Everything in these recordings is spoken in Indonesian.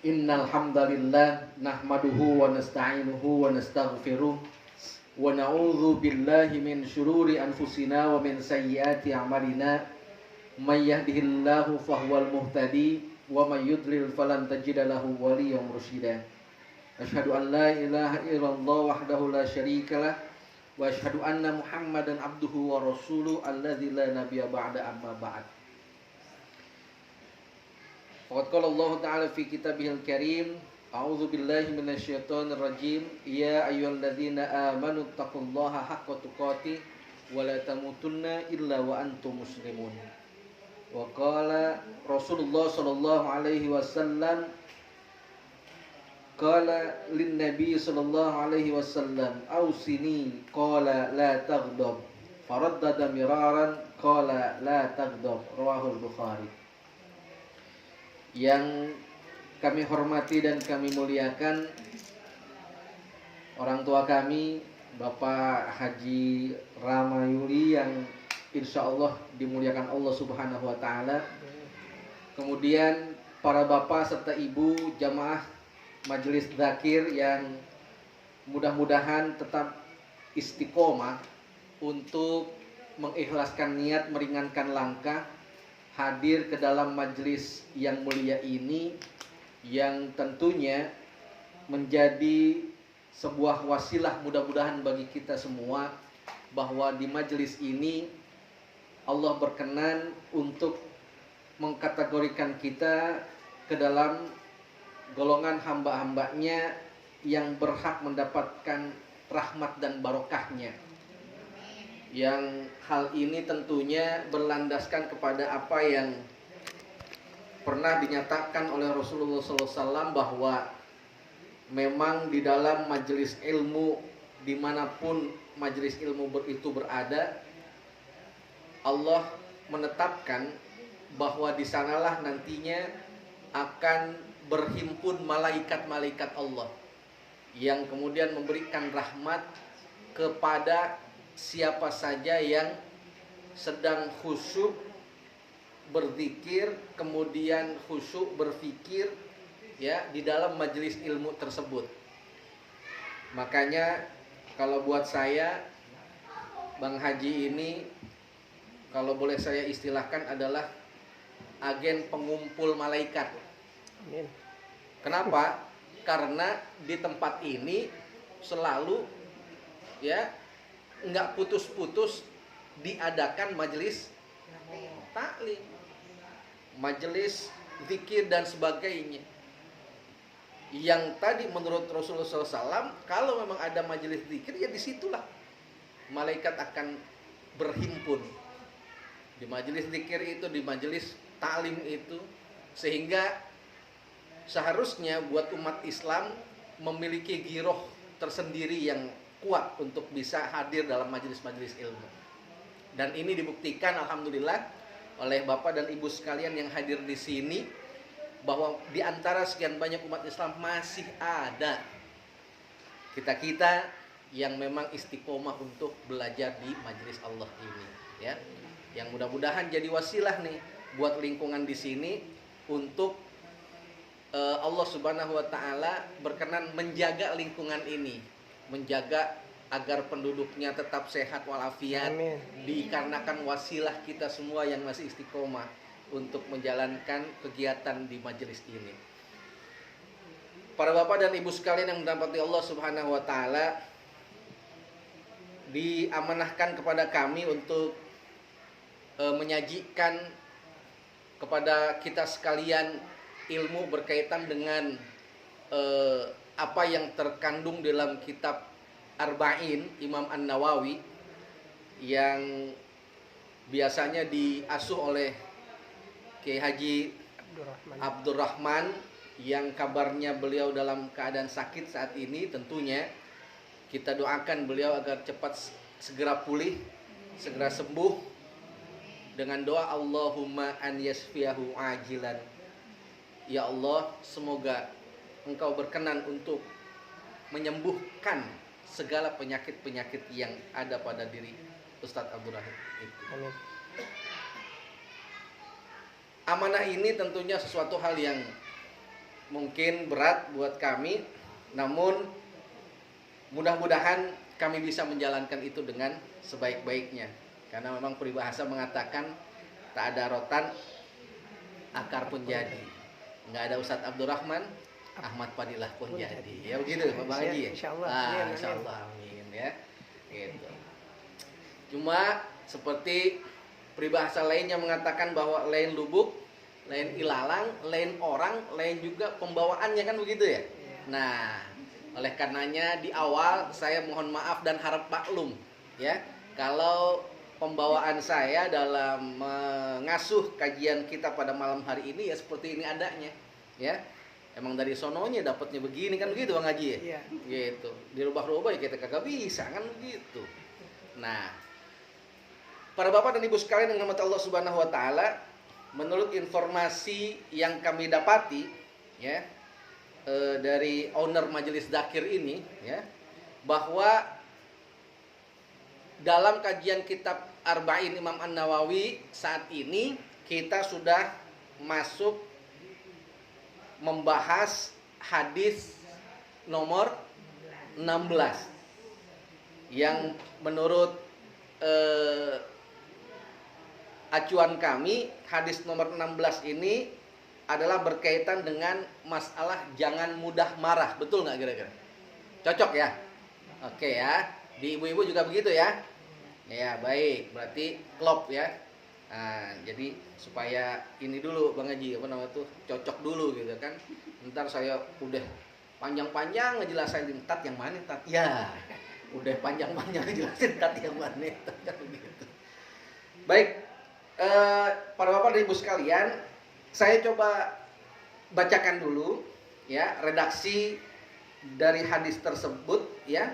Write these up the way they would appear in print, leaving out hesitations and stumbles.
Innal hamdalillah nahmaduhu wa nasta'inuhu wa nastaghfiruh wa na'udzu billahi min syururi anfusina wa min sayyiati a'malina may yahdihillahu fahuwal muhtadi wa may yudlil falan tajida lahu waliyyan mursyida. Asyhadu an la ilaha illallah wahdahu la syarikalah wa asyhadu anna Muhammadan abduhu wa rasuluh alladzi la nabiyya ba'da amma ba'd. Faqad qala Allah Ta'ala fi kitabihil karim, a'udzu billahi minasyaitonir rajim, ya ayyuhalladzina amanu taqullaha haqqa tuqatih wa la tamutunna illa wa antum muslimun. Wa qala Rasulullah sallallahu alaihi wasallam, qala lin nabi sallallahu alaihi wasallam, ausini, qala la taghdab, faraddada miraran, qala la taghdab, rawahul Bukhari. Yang kami hormati dan kami muliakan orang tua kami, Bapak Haji Ramayuli yang insya Allah dimuliakan Allah Subhanahu wa Ta'ala. Kemudian para bapak serta ibu jamaah Majelis Dzakir yang mudah-mudahan tetap istiqomah untuk mengikhlaskan niat, meringankan langkah hadir ke dalam majelis yang mulia ini, yang tentunya menjadi sebuah wasilah mudah-mudahan bagi kita semua bahwa di majelis ini Allah berkenan untuk mengkategorikan kita ke dalam golongan hamba-hambanya yang berhak mendapatkan rahmat dan barokahnya. Yang hal ini tentunya berlandaskan kepada apa yang pernah dinyatakan oleh Rasulullah SAW, bahwa memang di dalam majelis ilmu, dimanapun majelis ilmu itu berada, Allah menetapkan bahwa di sanalah nantinya akan berhimpun malaikat-malaikat Allah yang kemudian memberikan rahmat kepada siapa saja yang sedang khusyuk berzikir, kemudian khusyuk berfikir ya di dalam majelis ilmu tersebut. Makanya kalau buat saya, Bang Haji ini kalau boleh saya istilahkan adalah agen pengumpul malaikat. Kenapa? Karena di tempat ini selalu ya nggak putus-putus diadakan majelis taklim, majelis zikir dan sebagainya. Yang tadi menurut Rasulullah SAW, kalau memang ada majelis zikir ya disitulah malaikat akan berhimpun. Di majelis zikir itu, di majelis taklim itu, sehingga seharusnya buat umat Islam memiliki giroh tersendiri yang kuat untuk bisa hadir dalam majelis-majelis ilmu. Dan ini dibuktikan alhamdulillah oleh Bapak dan Ibu sekalian yang hadir di sini, bahwa di antara sekian banyak umat Islam masih ada kita-kita yang memang istiqomah untuk belajar di majelis Allah ini ya. Yang mudah-mudahan jadi wasilah nih buat lingkungan di sini untuk Allah Subhanahu wa Ta'ala berkenan menjaga lingkungan ini, menjaga agar penduduknya tetap sehat walafiat. Amin. Dikarenakan wasilah kita semua yang masih istiqomah untuk menjalankan kegiatan di majelis ini. Para bapak dan ibu sekalian yang dirahmati Allah Subhanahu wa Ta'ala, diamanahkan kepada kami untuk menyajikan kepada kita sekalian ilmu berkaitan dengan apa yang terkandung dalam kitab Arba'in Imam An-Nawawi yang biasanya diasuh oleh Kiai Haji Abdurrahman, yang kabarnya beliau dalam keadaan sakit saat ini. Tentunya kita doakan beliau agar cepat segera pulih, segera sembuh dengan doa Allahumma an yasfiyahu ajilan. Ya Allah, semoga Engkau berkenan untuk menyembuhkan segala penyakit-penyakit yang ada pada diri Ustadz Abdurrahim itu. Amin. Amanah ini tentunya sesuatu hal yang mungkin berat buat kami, namun mudah-mudahan kami bisa menjalankan itu dengan sebaik-baiknya. Karena memang peribahasa mengatakan tak ada rotan, akar pun jadi. Nggak ada Ustadz Abdurrahman, Ahmad Fadilah pun jadi. Ya begitu Pak Bang Haji ya? Insyaallah. Insyaallah, amin ya. Gitu. Cuma seperti peribahasa lainnya mengatakan bahwa lain lubuk, lain ilalang, lain orang, lain juga pembawaannya, kan begitu ya? Nah, oleh karenanya di awal saya mohon maaf dan harap maklum ya, kalau pembawaan saya dalam mengasuh kajian kita pada malam hari ini ya seperti ini adanya ya. Emang dari sononya dapatnya begini, kan begitu Bang Haji ya? Iya. Gitu. Dirubah-rubah ya kita kagak bisa, kan begitu. Nah, para bapak dan ibu sekalian yang dirahmati Allah Subhanahu wa taala, menurut informasi yang kami dapati ya, dari owner Majelis Dzakir ini ya, bahwa dalam kajian kitab Arba'in Imam An-Nawawi saat ini kita sudah masuk membahas hadis nomor 16 yang menurut acuan kami hadis nomor 16 ini adalah berkaitan dengan masalah jangan mudah marah. Betul nggak kira-kira? Cocok ya? Oke ya. Di ibu-ibu juga begitu ya? Ya baik, berarti klop ya. Nah, jadi supaya ini dulu Bang Haji, apa namanya tuh, cocok dulu gitu kan. Ntar saya udah panjang-panjang ngejelasin tat yang mana tat. Ya, udah panjang-panjang ngejelasin tat yang mana tat, kan begitu. Baik, para bapak dan ibu sekalian, saya coba bacakan dulu ya redaksi dari hadis tersebut ya,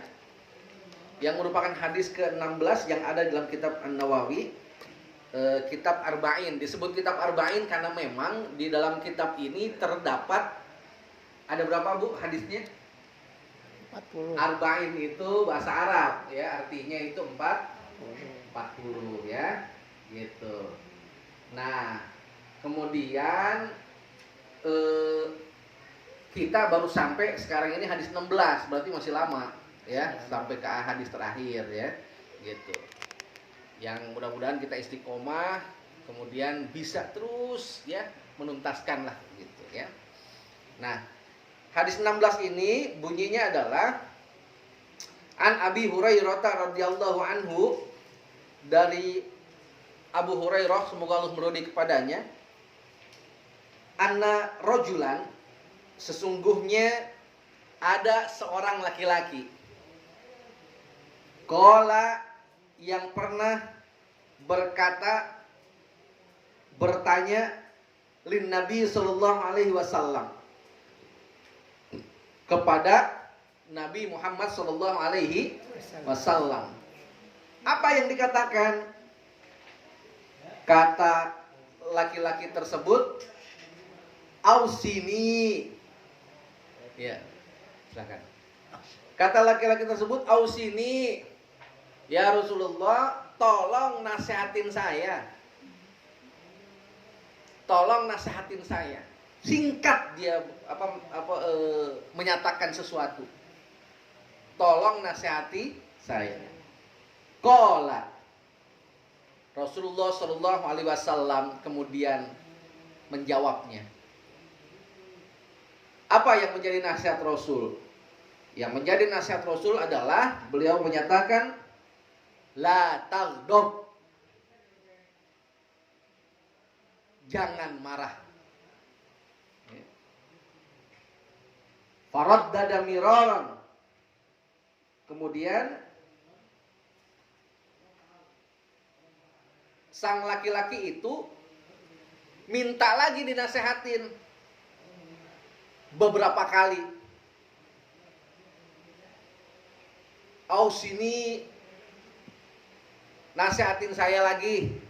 yang merupakan hadis ke-16 yang ada dalam kitab An-Nawawi, kitab Arba'in. Disebut kitab Arba'in karena memang di dalam kitab ini terdapat ada berapa Bu hadisnya? 40. Arba'in itu bahasa Arab ya, artinya itu 40 ya, gitu. Nah, kemudian kita baru sampai sekarang ini hadis 16, berarti masih lama ya, sampai ke hadis terakhir ya, gitu. Yang mudah-mudahan kita istiqomah, kemudian bisa terus ya menuntaskan lah gitu ya. Nah, hadis 16 ini bunyinya adalah An Abi Hurairah radhiyallahu anhu, dari Abu Hurairah semoga Allah meridhai kepadanya, anna rojulan, sesungguhnya ada seorang laki-laki, qala, yang pernah bertanya lin Nabi sallallahu alaihi wasallam, kepada Nabi Muhammad sallallahu alaihi wasallam. Apa yang dikatakan? Kata laki-laki tersebut, ausini. Ya, silakan. Kata laki-laki tersebut, ausini, ya Rasulullah, tolong nasihatin saya. Tolong nasihatin saya. Singkat dia menyatakan sesuatu. Tolong nasihati saya. Qala, Rasulullah Shallallahu Alaihi Wasallam kemudian menjawabnya. Apa yang menjadi nasihat Rasul? Yang menjadi nasihat Rasul adalah beliau menyatakan, la taghdab, jangan marah. Faraddada miraran, kemudian sang laki-laki itu minta lagi dinasehatin beberapa kali. Ausini, nasihatin saya lagi.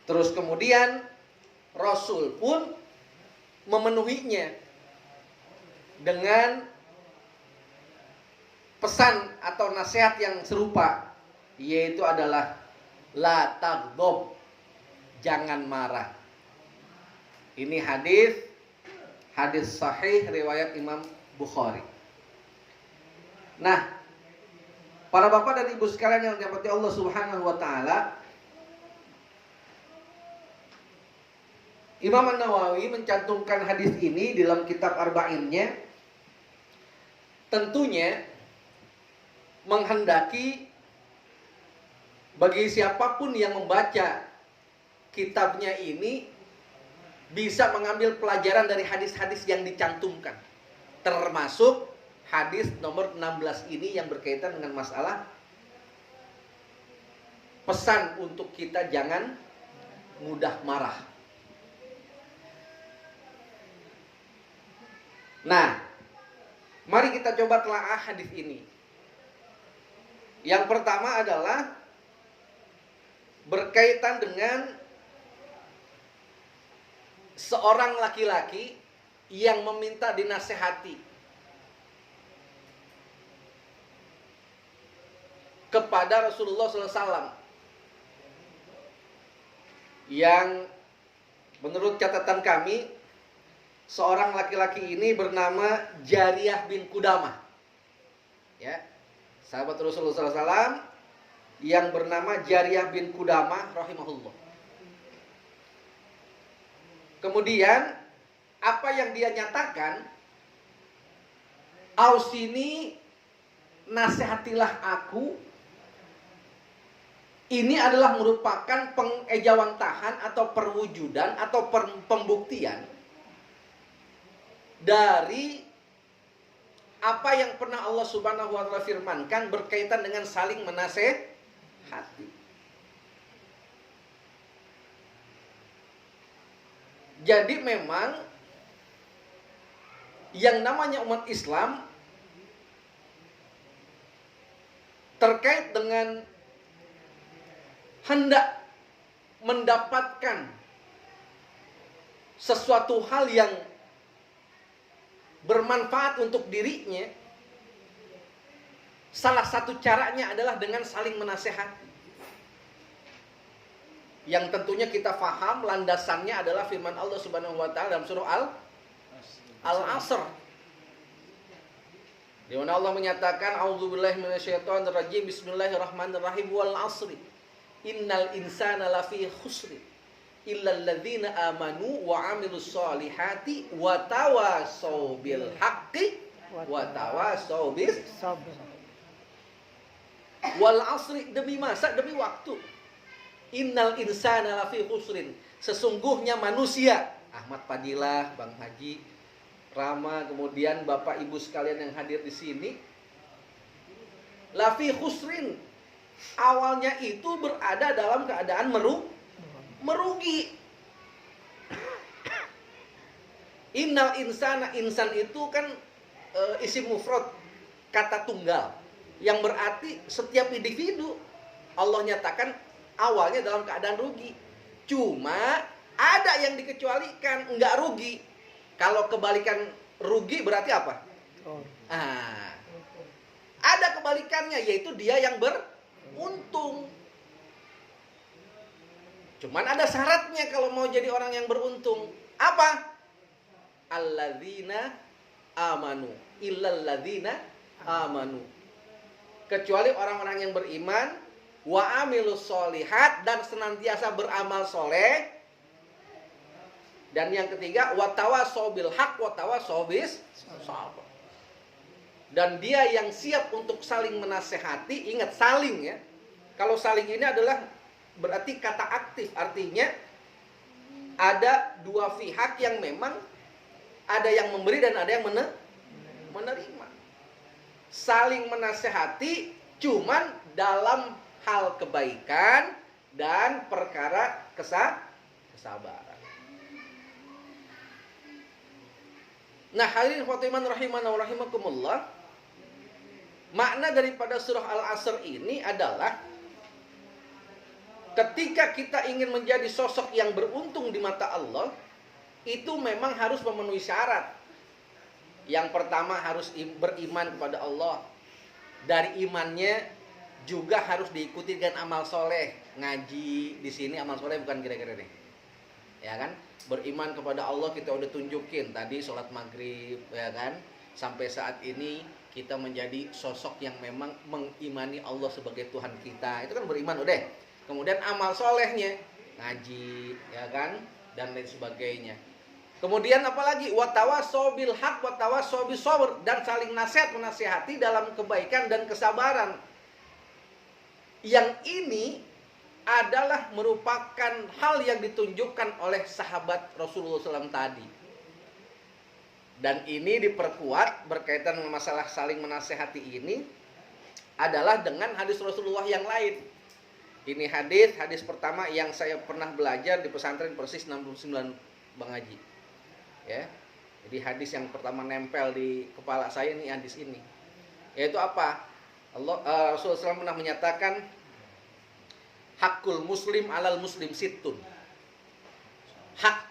Terus kemudian Rasul pun memenuhinya dengan pesan atau nasihat yang serupa, yaitu adalah la taghdab, jangan marah. Ini hadis sahih riwayat Imam Bukhari. Nah, para bapak dan ibu sekalian yang dirahmati Allah Subhanahu wa taala, Imam An-Nawawi mencantumkan hadis ini di dalam kitab Arba'innya, tentunya menghendaki bagi siapapun yang membaca kitabnya ini bisa mengambil pelajaran dari hadis-hadis yang dicantumkan, termasuk hadis nomor 16 ini yang berkaitan dengan masalah pesan untuk kita jangan mudah marah. Nah, mari kita coba telaah hadis ini. Yang pertama adalah berkaitan dengan seorang laki-laki yang meminta dinasehati kepada Rasulullah SAW, yang menurut catatan kami seorang laki-laki ini bernama Jariyah bin Qudamah, ya, sahabat Rasulullah SAW yang bernama Jariyah bin Qudamah rahimahullah. Kemudian apa yang dia nyatakan, ausini, nasihatilah aku. Ini adalah merupakan pengejawantahan atau perwujudan atau pembuktian dari apa yang pernah Allah Subhanahu wa taala firmankan berkaitan dengan saling menasehati. Jadi memang yang namanya umat Islam terkait dengan hendak mendapatkan sesuatu hal yang bermanfaat untuk dirinya, salah satu caranya adalah dengan saling menasehati. Yang tentunya kita faham landasannya adalah firman Allah Subhanahu wa taala dalam surah Al-Asr, di mana Allah menyatakan a'udzubillahi minasyaitonir rajim, bismillahirrahmanirrahim, wal 'asri innal insana lafi khusri illal ladzina amanu wa 'amilus solihati wa tawassaw bil haqqi wa tawassaw bis sabr. Wal 'asri, demi masa, demi waktu. Innal insana lafi khusrin, sesungguhnya manusia. Ahmad Fadilah, Bang Haji Rama, kemudian Bapak Ibu sekalian yang hadir di sini, lafi khusrin, awalnya itu berada dalam keadaan merugi. Innal insana, insan itu kan isim mufrad, kata tunggal, yang berarti setiap individu. Allah nyatakan awalnya dalam keadaan rugi. Cuma ada yang dikecualikan, enggak rugi. Kalau kebalikan rugi berarti apa? Ada kebalikannya, yaitu dia yang beruntung. Cuman ada syaratnya kalau mau jadi orang yang beruntung. Apa? Alladzina amanu, illal ladzina amanu. Kecuali orang-orang yang beriman, wa amilus solihat, dan senantiasa beramal soleh. Dan yang ketiga, wa tawassaw bil haq wa tawassaw bis sabr. Dan dia yang siap untuk saling menasehati. Ingat, saling ya. Kalau saling ini adalah berarti kata aktif, artinya ada dua pihak yang memang ada yang memberi dan ada yang menerima. Saling menasehati cuman dalam hal kebaikan dan perkara kesabaran. Nah, hadirin khotiman rahimana wa rahimakumullah, makna daripada surah Al-Asr ini adalah ketika kita ingin menjadi sosok yang beruntung di mata Allah, itu memang harus memenuhi syarat. Yang pertama harus beriman kepada Allah. Dari imannya juga harus diikuti dengan amal soleh. Ngaji di sini amal soleh bukan kira-kira nih. ya kan? Beriman kepada Allah kita udah tunjukin tadi sholat maghrib, ya kan? Sampai saat ini kita menjadi sosok yang memang mengimani Allah sebagai Tuhan kita, itu kan beriman udah. Kemudian amal solehnya ngaji, ya kan, dan lain sebagainya. Kemudian apalagi watawasau bil haq watawasau bis sabr, dan saling nasihat menasihati dalam kebaikan dan kesabaran. Yang ini adalah merupakan hal yang ditunjukkan oleh sahabat Rasulullah SAW tadi. Dan ini diperkuat berkaitan dengan masalah saling menasihati ini adalah dengan hadis Rasulullah yang lain. Ini hadis pertama yang saya pernah belajar di pesantren Persis 69 Bang Haji. Ya. Jadi hadis yang pertama nempel di kepala saya ini hadis ini. Yaitu apa? Rasulullah SAW pernah menyatakan hakul muslim alal muslim sittun. Hak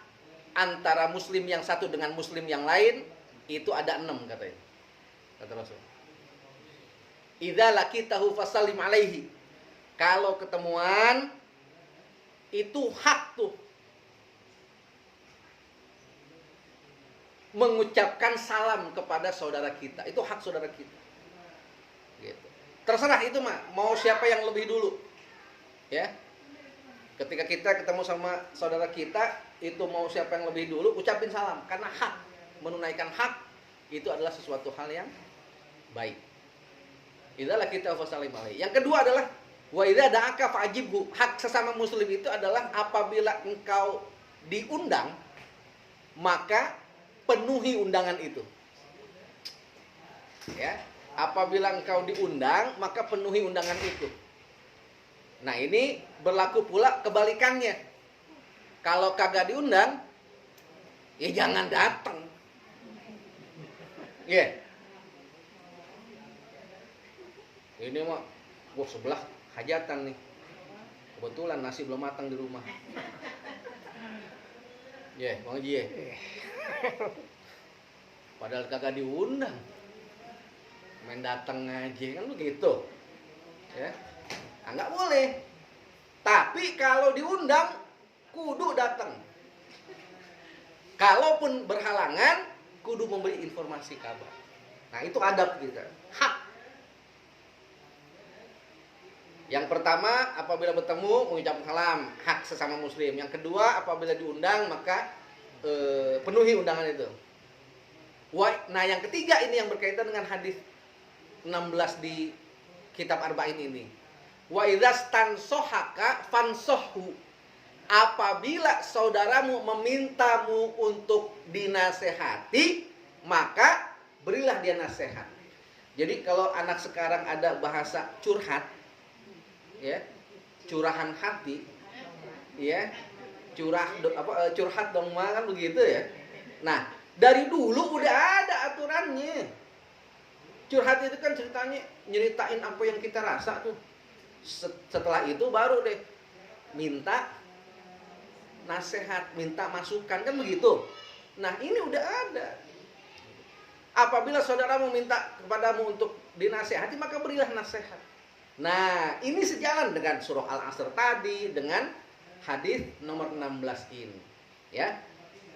antara muslim yang satu dengan muslim yang lain itu ada 6 katanya. Kata Rasul. Idza laqitahu fasallim alaihi. Kalau ketemuan itu hak tuh mengucapkan salam kepada saudara kita. Itu hak saudara kita. Gitu. Terserah itu mah mau siapa yang lebih dulu. Ya. Ketika kita ketemu sama saudara kita, itu mau siapa yang lebih dulu ucapin salam karena hak. Menunaikan hak itu adalah sesuatu hal yang baik. Idza laqita fasallim alaihi. Yang kedua adalah wa idza da'aka fa'jibhu. Hak sesama muslim itu adalah apabila engkau diundang maka penuhi undangan itu. Ya, apabila engkau diundang, maka penuhi undangan itu. Nah, ini berlaku pula kebalikannya. Kalau kagak diundang, ya jangan datang. Ya. Yeah. Ini mah gua sebelah hajatan nih. Kebetulan nasi belum matang di rumah. Ya, yeah, Bang Haji ya. Padahal kagak diundang, main datang aja kan begitu, ya, nggak boleh. Tapi kalau diundang, kudu datang. Kalaupun berhalangan, kudu memberi informasi kabar. Nah itu adab kita, hak. Yang pertama, apabila bertemu mengucapkan salam, hak sesama muslim. Yang kedua, apabila diundang maka penuhi undangan itu. Nah yang ketiga ini yang berkaitan dengan hadis 16 di kitab Arba'in ini. Wa idza stansohaka fansohu. Apabila saudaramu memintamu untuk dinasehati, maka berilah dia nasihat. Jadi kalau anak sekarang ada bahasa curhat, ya, curahan hati, ya, curhat dong mah kan begitu ya. Nah, dari dulu udah ada aturannya. Curhat itu kan ceritanya nyeritain apa yang kita rasa tuh. Setelah itu baru deh minta nasihat, minta masukan kan begitu. Nah, ini udah ada. Apabila saudara meminta kepadamu untuk dinasehati, maka berilah nasihat. Nah, ini sejalan dengan surah Al-Asr tadi, dengan hadis nomor 16 ini. Ya.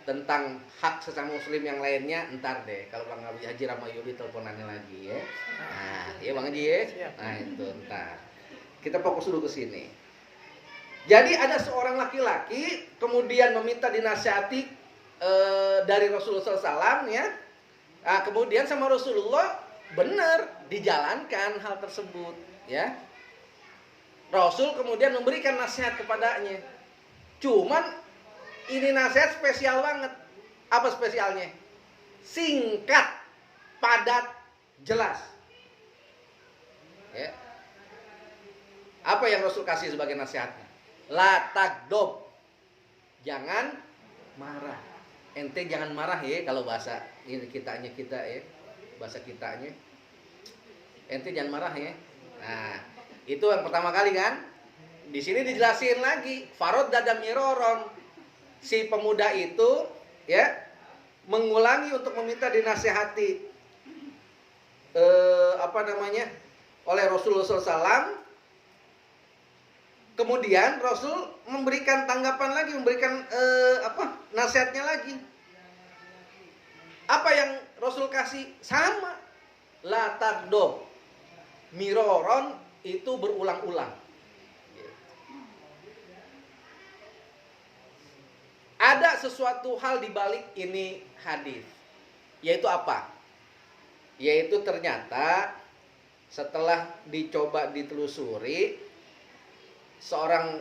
Tentang hak sesama muslim yang lainnya entar deh kalau Bang Haji Ramayudi teleponannya lagi ya. Nah, ya Bang Haji ya. Nah, itu entar. Kita fokus dulu ke sini. Jadi ada seorang laki-laki kemudian meminta dinasihati dari Rasulullah SAW ya. Nah, kemudian sama Rasulullah benar dijalankan hal tersebut ya. Rasul kemudian memberikan nasihat kepadanya. Cuman ini nasihat spesial banget. Apa spesialnya? Singkat, padat, jelas. Ya. Apa yang Rasul kasih sebagai nasihatnya? La takdob. Jangan marah. Ente jangan marah ya kalau bahasa ini kita ya. Bahasa kitanya. Ente jangan marah ya. Nah, itu yang pertama kali kan? Di sini dijelasin lagi, farod dadam miroron. Si pemuda itu ya mengulangi untuk meminta dinasihati oleh Rasulullah SAW Kemudian Rasul memberikan tanggapan lagi, memberikan nasihatnya lagi. Apa yang Rasul kasih? Sama. La tagdob. Miroron itu berulang-ulang. Ada sesuatu hal di balik ini hadis. Yaitu apa? Yaitu ternyata setelah dicoba ditelusuri, seorang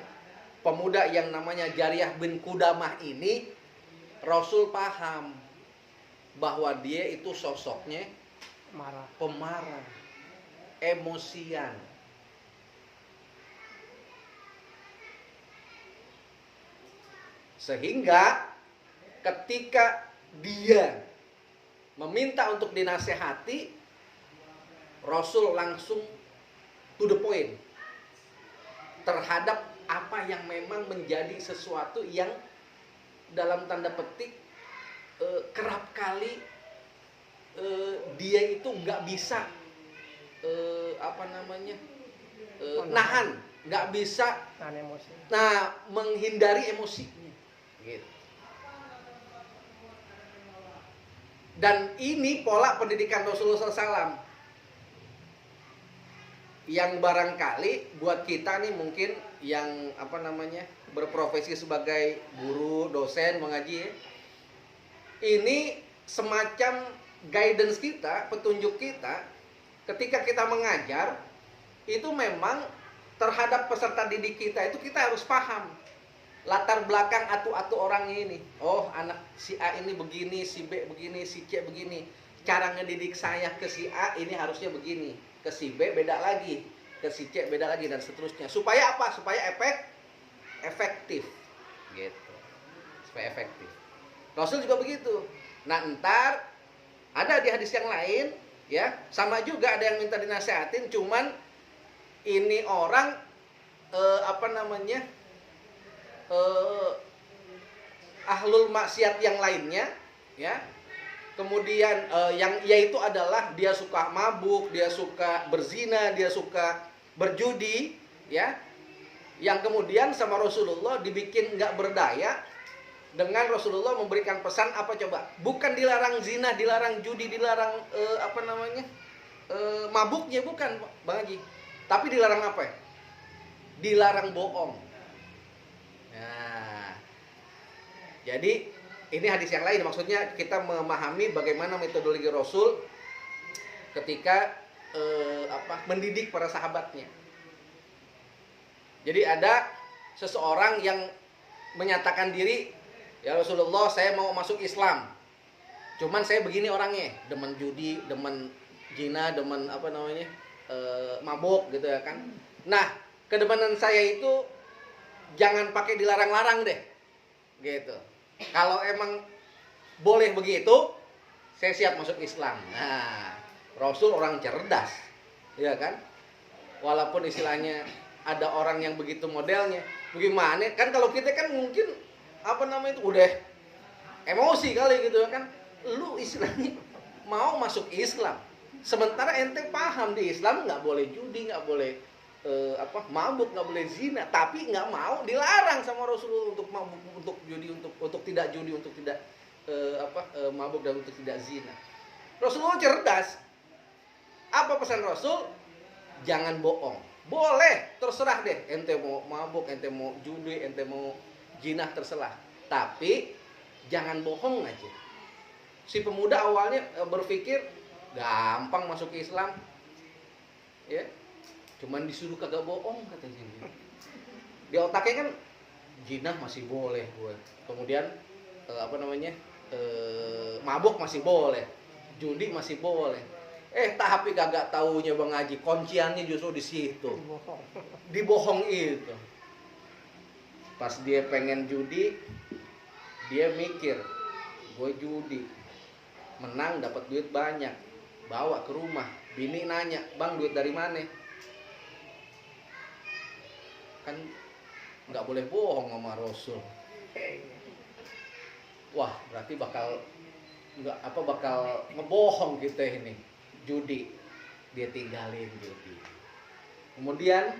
pemuda yang namanya Jariyah bin Qudamah ini, Rasul paham bahwa dia itu sosoknya pemarah, emosian. Sehingga ketika dia meminta untuk dinasehati, Rasul langsung to the point terhadap apa yang memang menjadi sesuatu yang dalam tanda petik kerap kali dia itu nggak bisa nahan, nggak bisa menghindari emosinya, gitu. Dan ini pola pendidikan Rasulullah SAW yang barangkali buat kita nih mungkin yang berprofesi sebagai guru, dosen, mengaji, ini semacam guidance kita, petunjuk kita ketika kita mengajar, itu memang terhadap peserta didik kita itu kita harus paham latar belakang atu-atu orang ini. Oh, anak si A ini begini, si B begini, si C begini. Cara ngedidik saya ke si A ini harusnya begini, ke si B beda lagi, ke si C beda lagi, dan seterusnya. Supaya apa? Supaya efektif. Gitu. Supaya efektif. Rasul juga begitu. Nah, entar ada di hadis yang lain, ya, sama juga ada yang minta dinasehatin, cuman ini orang ahlul maksiat yang lainnya, ya. Kemudian yang yaitu adalah dia suka mabuk, dia suka berzina, dia suka berjudi, ya. Yang kemudian sama Rasulullah dibikin nggak berdaya dengan Rasulullah memberikan pesan apa coba? Bukan dilarang zina, dilarang judi, dilarang mabuknya, bukan, Bang Haji. Tapi dilarang apa ya? Dilarang bohong. Nah, jadi ini hadis yang lain, maksudnya kita memahami bagaimana metodologi Rasul ketika mendidik para sahabatnya. Jadi ada seseorang yang menyatakan diri, ya Rasulullah, saya mau masuk Islam, cuman saya begini orangnya, demen judi, demen zina, demen mabuk gitu ya kan. Nah, kedemenan saya itu jangan pakai dilarang-larang deh, gitu. Kalau emang boleh begitu, saya siap masuk Islam. Nah, Rasul orang cerdas, ya kan. Walaupun istilahnya ada orang yang begitu modelnya, bagaimana? Kan kalau kita kan mungkin udah emosi kali gitu kan. Lu istilahnya mau masuk Islam, sementara ente paham di Islam nggak boleh judi, nggak boleh mabuk, nggak boleh zina, tapi nggak mau, dilarang sama Rasulullah untuk mabuk, untuk judi, untuk tidak judi, untuk tidak mabuk, dan untuk tidak zina. Rasulullah cerdas. Apa pesan Rasul? Jangan bohong. Boleh, terserah deh, ente mau mabuk, ente mau judi, ente mau zina, terserah. Tapi jangan bohong aja. Si pemuda awalnya berpikir gampang masuk Islam, ya. Cuman disuruh kagak bohong katanya. Di otaknya kan zina masih boleh gue. Kemudian mabuk masih boleh. Judi masih boleh. Tapi kagak taunya Bang Haji, kunciannya justru di situ. Dibohong itu. Pas dia pengen judi, dia mikir, gue judi, menang dapat duit banyak, bawa ke rumah. Bini nanya, "Bang, duit dari mana?" Kan nggak boleh bohong sama Rasul. Wah, berarti bakal ngebohong kita ini. Judi, dia tinggalin judi. Kemudian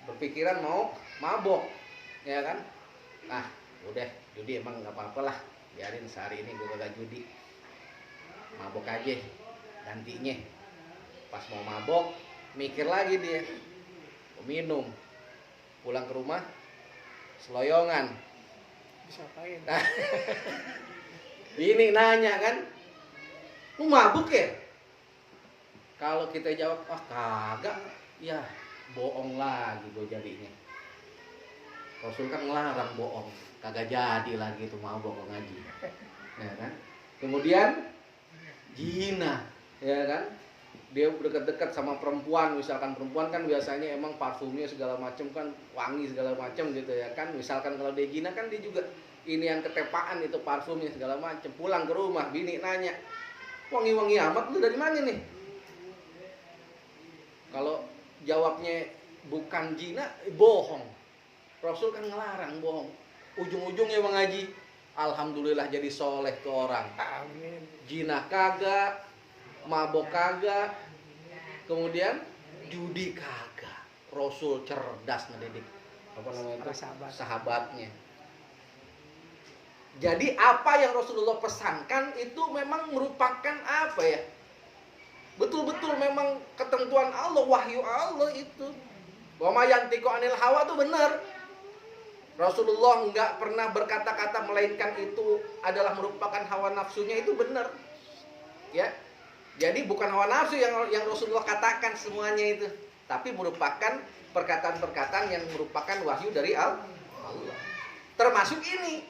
berpikiran mau mabok, ya kan? Ah, udah judi emang nggak apa-apa lah, biarin sehari ini gue kagak judi, mabok aja gantinya. Pas mau mabok mikir lagi dia, minum, pulang ke rumah seloyongan. Bisa apain? Nah, ini nanya kan, lu mabuk ya? Kalau kita jawab, ah kagak, ya bohong lagi gue jadinya. Rasul kan ngelarang bohong, kagak jadi lagi tuh mabok ngaji, ya kan? Kemudian zina, ya kan? Dia dekat-dekat sama perempuan, misalkan perempuan kan biasanya emang parfumnya segala macam kan wangi segala macam gitu ya kan. Misalkan kalau dia zina kan dia juga ini yang ketepaan itu parfumnya segala macam. Pulang ke rumah bini nanya, wangi-wangi amat lu dari mana nih? Kalau jawabnya bukan zina, bohong. Rasul kan ngelarang bohong. Ujung-ujungnya Bang Haji, alhamdulillah jadi soleh ke orang. Amin. Zina kagak, mabok kagak, kemudian judi kagak. Rasul cerdas ngedidik apa namanya itu? Sahabatnya. Jadi apa yang Rasulullah pesankan itu memang merupakan apa ya? Betul-betul memang ketentuan Allah, wahyu Allah itu. Wa ma yantiqu anil hawa itu benar. Rasulullah enggak pernah berkata-kata melainkan itu adalah merupakan hawa nafsunya, itu benar. Ya. Jadi bukan hawa nafsu yang Rasulullah katakan semuanya itu, tapi merupakan perkataan-perkataan yang merupakan wahyu dari Allah. Termasuk ini.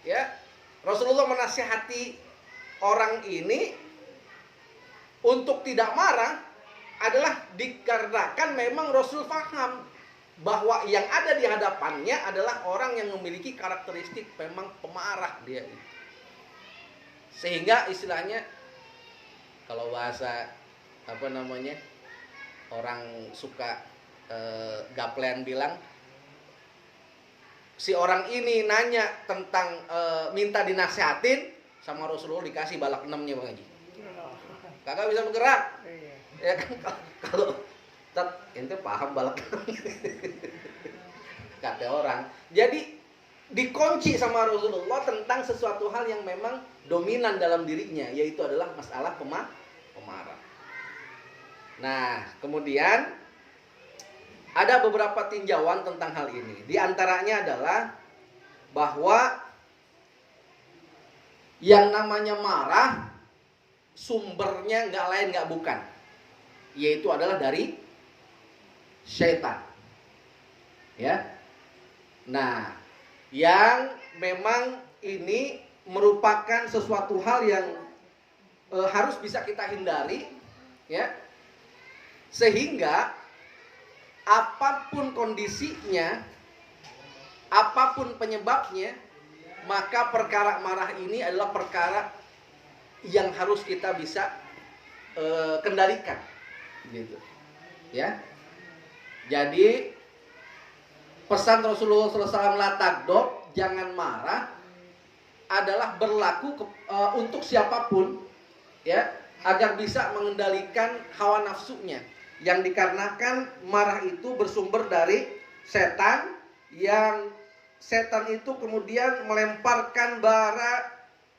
Ya. Rasulullah menasihati orang ini untuk tidak marah adalah dikarenakan memang Rasul paham bahwa yang ada di hadapannya adalah orang yang memiliki karakteristik memang pemarah dia itu. Sehingga istilahnya kalau bahasa apa namanya orang suka gaplean bilang, si orang ini nanya tentang minta dinasihatin sama Rasulullah dikasih balak 6-nya Bang Haji. Kagak bisa bergerak. Iya. Ya kan kalau ente paham balak kata orang. Jadi dikunci sama Rasulullah tentang sesuatu hal yang memang dominan dalam dirinya, yaitu adalah masalah pemarah. Nah, kemudian ada beberapa tinjauan tentang hal ini. Di antaranya adalah bahwa yang namanya marah sumbernya nggak lain nggak bukan, yaitu adalah dari syaitan. Ya. Nah, yang memang ini merupakan sesuatu hal yang harus bisa kita hindari, ya. Sehingga apapun kondisinya, apapun penyebabnya, maka perkara marah ini adalah perkara yang harus kita bisa kendalikan, gitu, ya. Jadi pesan Rasulullah SAW la tagdob, jangan marah, adalah berlaku untuk siapapun, ya, agar bisa mengendalikan hawa nafsunya, yang dikarenakan marah itu bersumber dari setan, yang setan itu kemudian melemparkan bara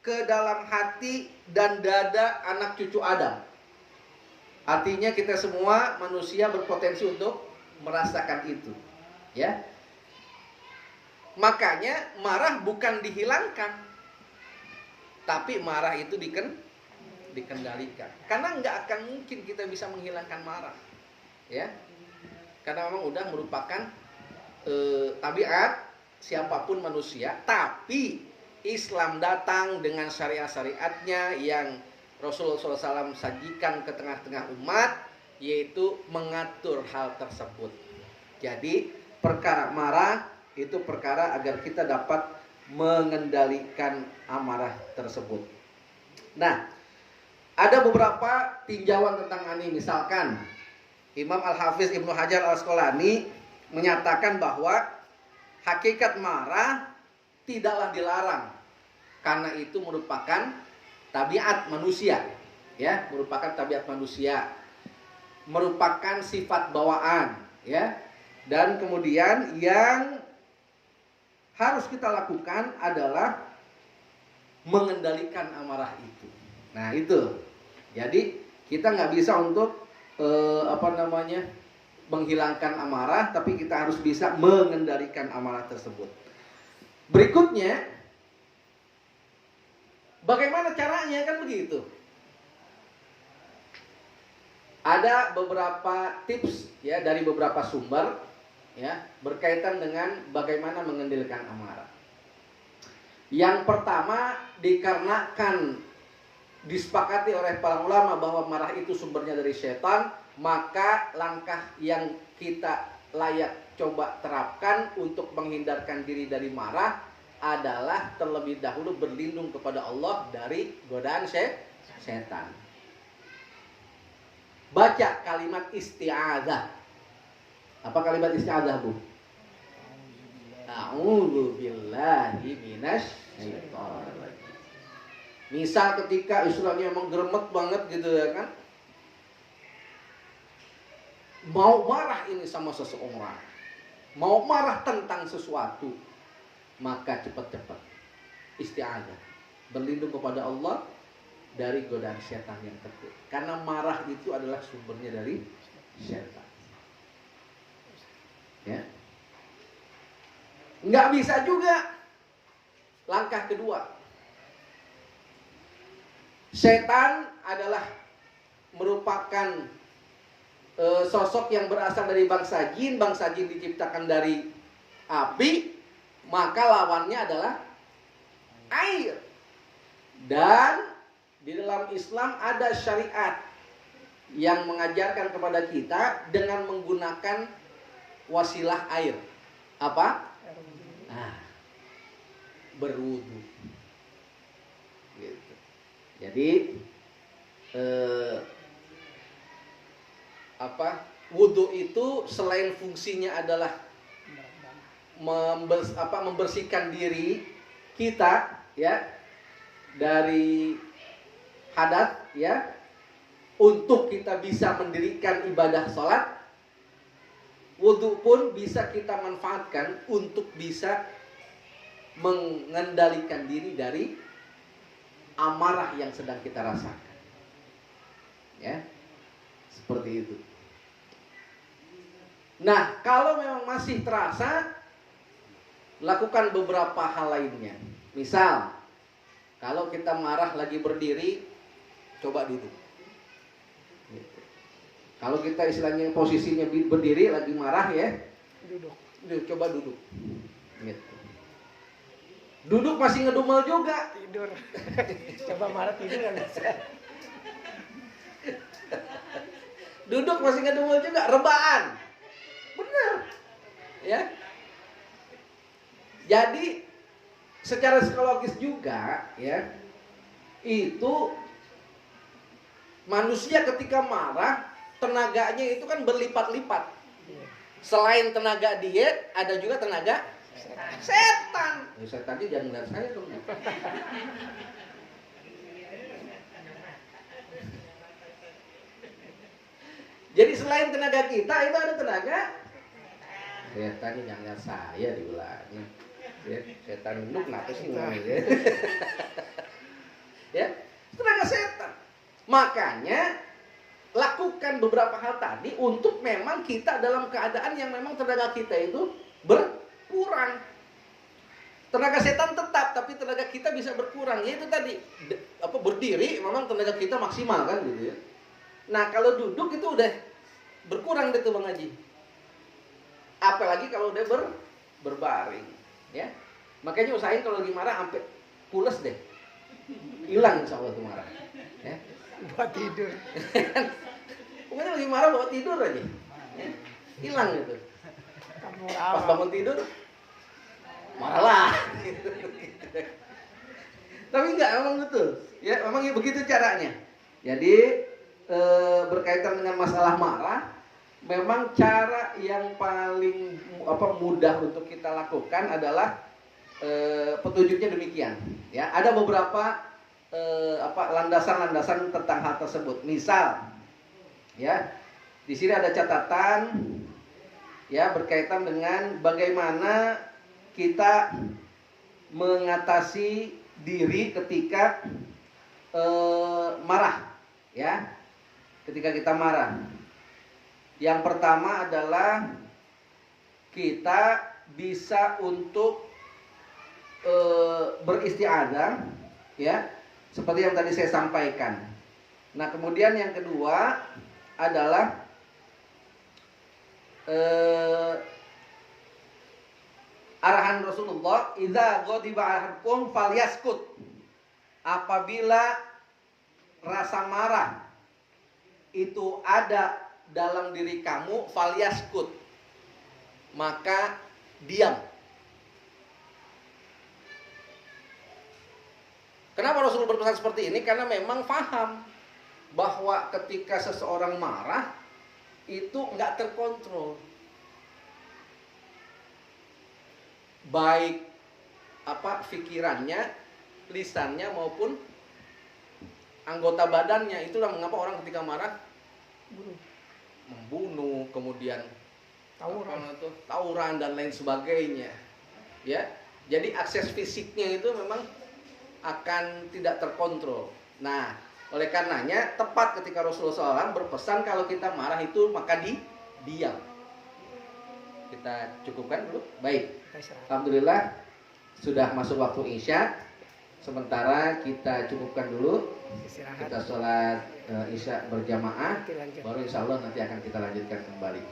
ke dalam hati dan dada anak cucu Adam. Artinya kita semua manusia berpotensi untuk merasakan itu, ya. Makanya marah bukan dihilangkan, tapi marah itu dikendalikan. Karena nggak akan mungkin kita bisa menghilangkan marah, ya. Karena memang udah merupakan tabiat siapapun manusia. Tapi Islam datang dengan syariat-syariatnya yang Rasulullah SAW sajikan ke tengah-tengah umat, yaitu mengatur hal tersebut. Jadi perkara marah itu perkara agar kita dapat mengendalikan amarah tersebut. Nah, ada beberapa tinjauan tentang ini. Misalkan Imam Al-Hafiz Ibnu Hajar Al-Asqalani menyatakan bahwa hakikat marah tidaklah dilarang, karena itu merupakan tabiat manusia, ya, merupakan tabiat manusia, merupakan sifat bawaan, Ya. Dan kemudian yang harus kita lakukan adalah mengendalikan amarah itu. Nah itu. Jadi kita nggak bisa untuk menghilangkan amarah, tapi kita harus bisa mengendalikan amarah tersebut. Berikutnya, bagaimana caranya, kan begitu. Ada beberapa tips ya dari beberapa sumber ya berkaitan dengan bagaimana mengendalikan amarah. Yang pertama, dikarenakan disepakati oleh para ulama bahwa marah itu sumbernya dari setan, maka langkah yang kita layak coba terapkan untuk menghindarkan diri dari marah adalah terlebih dahulu berlindung kepada Allah dari godaan setan. Baca kalimat isti'adzah. Apa kalimat isti'adzah, Bu? A'udzu billahi minasyaitonir rajim. Misal ketika istilahnya emang geremet banget gitu ya kan, mau marah ini sama seseorang, mau marah tentang sesuatu, maka cepat-cepat isti'adzah, berlindung kepada Allah dari godaan setan yang terkutuk. Karena marah itu adalah sumbernya dari setan. Ya. Nggak bisa juga. Langkah kedua, setan adalah merupakan sosok yang berasal dari bangsa jin. Bangsa jin diciptakan dari api, maka lawannya adalah air. Dan di dalam Islam ada syariat yang mengajarkan kepada kita dengan menggunakan wasilah air. Apa? Nah, berwudu. Gitu. Jadi wudu itu selain fungsinya adalah membersihkan diri kita ya dari hadas ya, untuk kita bisa mendirikan ibadah sholat. Wudu pun bisa kita manfaatkan untuk bisa mengendalikan diri dari amarah yang sedang kita rasakan. Ya, seperti itu. Nah, kalau memang masih terasa, lakukan beberapa hal lainnya. Misal, kalau kita marah lagi berdiri, coba duduk. Gitu. Kalau kita istilahnya posisinya berdiri lagi marah ya, duduk. Coba duduk. Gitu. Duduk masih ngedumel juga. Tidur. Coba marah tidur kan bisa. Duduk masih ngedumel juga, rebahan. Benar. Ya. Jadi secara psikologis juga ya, itu manusia ketika marah tenaganya itu kan berlipat-lipat. Selain tenaga dia, ada juga tenaga setan. Ya, setannya jangan lihat saya dong. Jadi selain tenaga kita itu ada tenaga setannya, jangan lihat saya diulangnya. Ya, setan lu kenapa sih ngomongnya? Ya, tenaga setan. Makanya lakukan beberapa hal tadi untuk memang kita dalam keadaan yang memang tenaga kita itu berkurang. Tenaga setan tetap, tapi tenaga kita bisa berkurang. Ya itu tadi berdiri memang tenaga kita maksimal kan gitu ya. Nah kalau duduk itu udah berkurang deh tuh Bang Haji. Apalagi kalau udah berbaring. Ya, makanya usahain kalau lagi marah sampai pules deh, hilang insya Allah tuh marah. Ya. Buat tidur. Pokoknya lagi marah bawa tidur aja, ya. Hilang gitu. Pas bangun tidur, marah lah. Tapi enggak, memang betul. Ya, memang begitu caranya. Jadi berkaitan dengan masalah marah, memang cara yang paling mudah untuk kita lakukan adalah petunjuknya demikian. Ya, ada beberapa landasan-landasan tentang hal tersebut. Misal, ya, di sini ada catatan ya, berkaitan dengan bagaimana kita mengatasi diri ketika marah, ya. Ketika kita marah. Yang pertama adalah kita bisa untuk beristiadzah, ya, seperti yang tadi saya sampaikan. Nah, kemudian yang kedua adalah arahan Rasulullah, idza ghadiba ahadukum falyaskut. Apabila rasa marah itu ada dalam diri kamu, falyaskut, maka diam. Kenapa Rasul berpesan seperti ini? Karena memang paham bahwa ketika seseorang marah itu nggak terkontrol, baik pikirannya, lisannya maupun anggota badannya. Itulah mengapa orang ketika marah membunuh, kemudian tawuran dan lain sebagainya, ya. Jadi akses fisiknya itu memang akan tidak terkontrol. Nah, oleh karenanya tepat ketika Rasulullah SAW berpesan kalau kita marah itu maka diam. Kita cukupkan dulu. Baik. Alhamdulillah sudah masuk waktu Isya. Sementara kita cukupkan dulu. Kita sholat Isya berjamaah. Baru insya Allah nanti akan kita lanjutkan kembali.